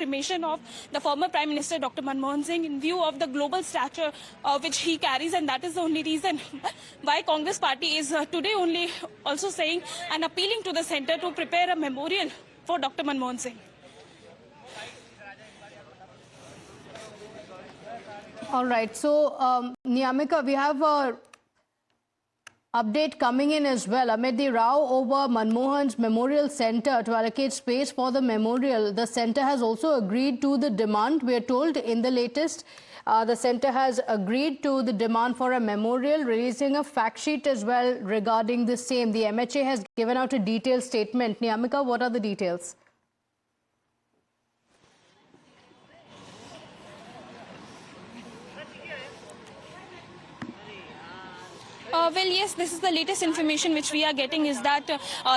cremation of the former Prime Minister Dr. Manmohan Singh in view of the global stature which he carries, and that is the only reason why Congress party is today only also saying and appealing to the centre to prepare a memorial for Dr. Manmohan Singh. All right. So, Niyamika, we have a update coming in as well. Amid the row over Manmohan's Memorial Centre to allocate space for the memorial, the centre has also agreed to the demand. We are told in the latest, the centre has agreed to the demand for a memorial, releasing a fact sheet as well regarding the same. The MHA has given out a detailed statement. Niyamika, what are the details? Well, yes, this is the latest information which we are getting is that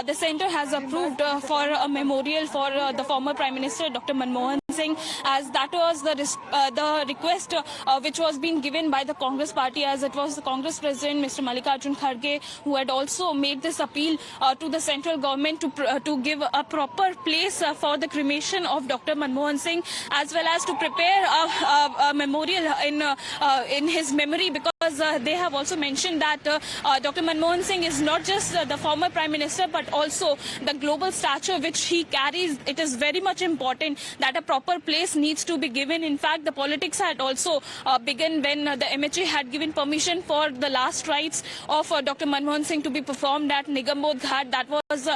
the centre has approved for a memorial for the former Prime Minister Dr. Manmohan Singh, as that was the request which was being given by the Congress party, as it was the Congress President Mr. Mallikarjun Kharge who had also made this appeal to the central government to give a proper place for the cremation of Dr. Manmohan Singh, as well as to prepare a memorial in his memory, because they have also mentioned that Dr. Manmohan Singh is not just the former Prime Minister but also the global stature which he carries. It is very much important that a proper place needs to be given. In fact, the politics had also begun when the MHA had given permission for the last rites of Dr. Manmohan Singh to be performed at Nigambodh Ghat. That was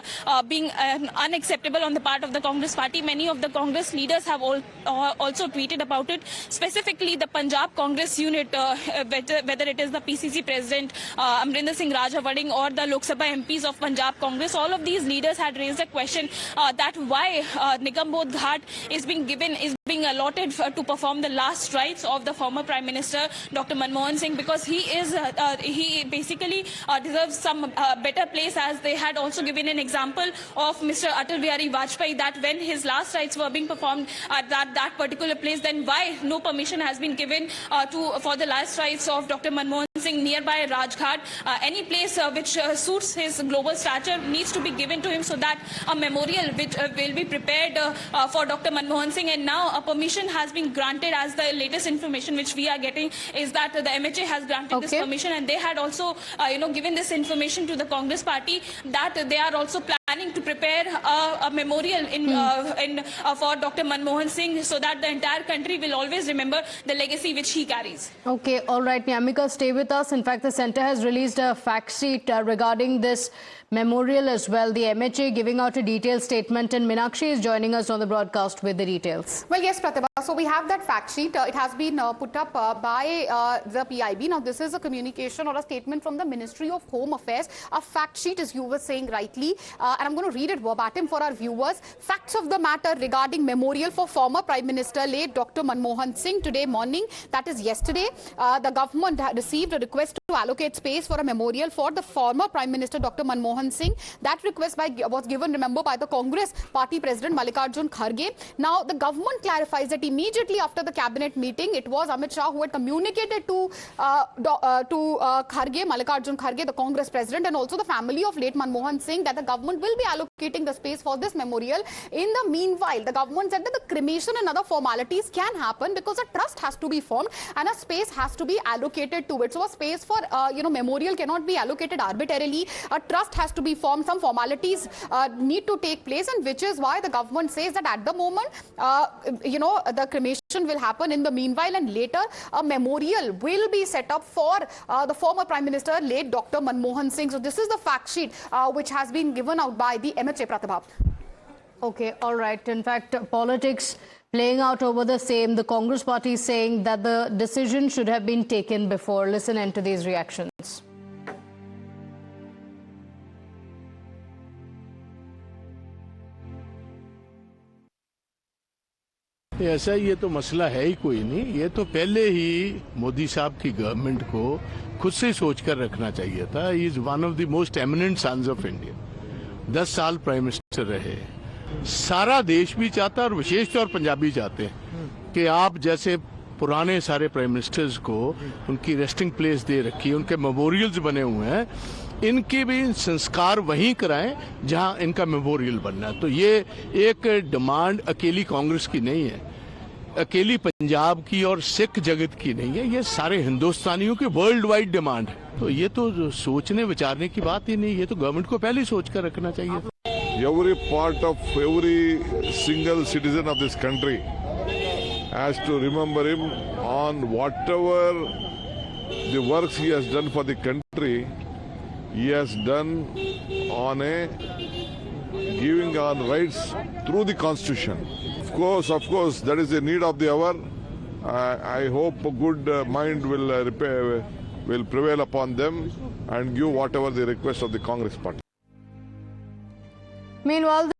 being unacceptable on the part of the Congress party. Many of the Congress leaders have also tweeted about it, specifically the Punjab Congress unit, whether it is the PCC President Amrinder Singh Rajawardene or the Lok Sabha MPs of Punjab Congress. All of these leaders had raised a question that why Nigambodh Ghat is being allotted to perform the last rites of the former Prime Minister Dr. Manmohan Singh, because he basically deserves some better place, as they had also given an example of Mr. Atal Bihari Vajpayee, that when his last rites were being performed at that particular place, then why no permission has been given for the last rites of Dr. Manmohan Singh nearby Rajghat. Any place which suits his global stature needs to be given to him, so that a memorial which will be prepared for Dr. Manmohan Singh. And now a permission has been granted, as the latest information which we are getting is that the MHA has granted this permission, and they had also given this information to the Congress party that they are also planning to prepare a memorial for Dr. Manmohan Singh, so that the entire country will always remember the legacy which he carries. Okay, all right, Niyamika, stay with us. In fact, the centre has released a fact sheet regarding this memorial as well. The MHA giving out a detailed statement, and Meenakshi is joining us on the broadcast with the details. Well, yes, Pratibha. So we have that fact sheet. It has been put up by the PIB. Now, this is a communication or a statement from the Ministry of Home Affairs. A fact sheet, as you were saying rightly, and I'm going to read it verbatim for our viewers. Facts of the matter regarding memorial for former Prime Minister late Dr. Manmohan Singh. Today morning, that is yesterday, the government had received a request to allocate space for a memorial for the former Prime Minister Dr. Manmohan Singh. That request was given, remember, by the Congress Party President Mallikarjun Kharge. Now, the government clarifies that immediately after the cabinet meeting, it was Amit Shah who had communicated to Kharge, Mallikarjun Kharge, the Congress President, and also the family of late Manmohan Singh, that the government will be allocating the space for this memorial. In the meanwhile, the government said that the cremation and other formalities can happen because a trust has to be formed and a space has to be allocated to it. So a space for memorial cannot be allocated arbitrarily. A trust has to be formed. Some formalities need to take place, and which is why the government says that at the moment, the cremation will happen in the meanwhile, and later a memorial will be set up for the former Prime Minister late Dr. Manmohan Singh. So this is the fact sheet which has been given out by the MHA, Pratibha. Okay, all right. In fact, politics playing out over the same. The Congress party is saying that the decision should have been taken before. Listen into these reactions. ऐसा ये तो मसला है ही कोई नहीं। ये तो पहले ही मोदी साहब की गवर्नमेंट को खुद से सोच कर रखना चाहिए था। He is one of the most eminent sons of India. 10 साल प्राइम मिनिस्टर रहे। सारा देश भी चाहता है और विशेष तौर पंजाबी चाहते हैं कि आप जैसे पुराने सारे प्राइम मिनिस्टर्स को उनकी रेस्टिंग प्लेस दे रखी है, उनके मेमोरियल्स बने हुए हैं, इनके भी संस्कार वहीं कराएं जहां इनका मेमोरियल बनना है। तो ये एक डिमांड अकेली कांग्रेस की नहीं है, अकेली पंजाब की और सिख जगत की नहीं है, ये सारे हिंदुस्तानियों की वर्ल्ड वाइड डिमांड है। तो ये तो सोचने विचारने की बात ही नहीं, ये तो गवर्नमेंट को पहले ही सोच कर रखना चाहिए। Every part of every single citizen of this country has to remember him on whatever the works he has done for the country. He has done on a giving on rights through the constitution. Of course, that is the need of the hour. I hope a good mind will prevail upon them and give whatever the request of the Congress party. Meanwhile,